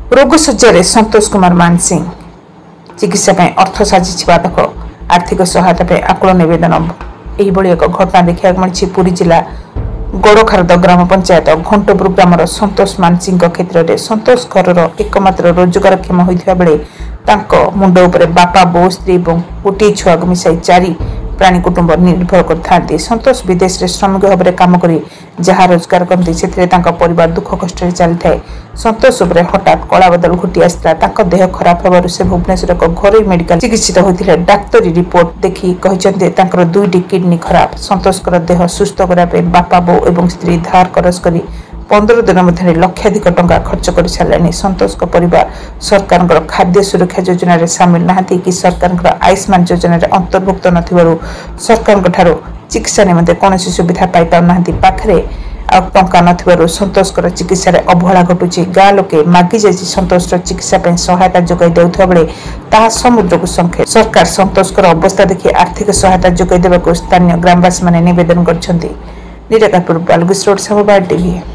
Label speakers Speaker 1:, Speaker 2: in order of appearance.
Speaker 1: रोगशଯ୍यारे संतोष कुमार मानसिंह चिकित्सा अर्थ साजिश आर्थिक सहायता आकुल नवेदन यह एक घटना देखा मिली पुरी जिला गड़खारद ग्राम पंचायत घंटपुर ग्रामर संतोष मानसिंह क्षेत्र में संतोष घर एकमात्र रोजगारक्षम होता बेले मुंड उपर बापा बो स्त्री और गोटे छुआ को मिसाई 4 प्राणी कुटुंब निर्भर करते। संतोष विदेश में श्रमिक भाव में काम कर जहाँ रोजगार करते से परिवार दुख कष्ट चली था। संतोष उपर हठात कला बदल घटी आसाला देह खराब होवर से भुवनेश्वर एक घरोई मेडिकल चिकित्सित होते। डाक्तरी रिपोर्ट देखी कहते 2टी किडनी खराब। संतोष देह सुस्थ करने बापा बो और स्त्री धार करज कर 15 दिन मध्य लक्षाधिक टंका खर्च कर सारे। संतोष परिवार सरकार खाद्य सुरक्षा योजन सामिल नहांती कि सरकार आयुष्मान योजन अंतर्भुक्त नथिबारु सरकार चिकित्सा निमंते कौन सुविधा पाई पाना पाखे टंका नथिबारु संतोष चिकित्सा अवहेला घटुची। गाँ लोके मागी जाई संतोष चिकित्सा सहायता जोगाई देउथबा बेले ताहा समुद्र को संख्या सरकार संतोष अवस्था देखि आर्थिक सहायता जोगाई देबाकु स्थानीय ग्रामवासी माने निवेदन करछन्ती। निराकारपुर बालगुस रोड समबार टीवी।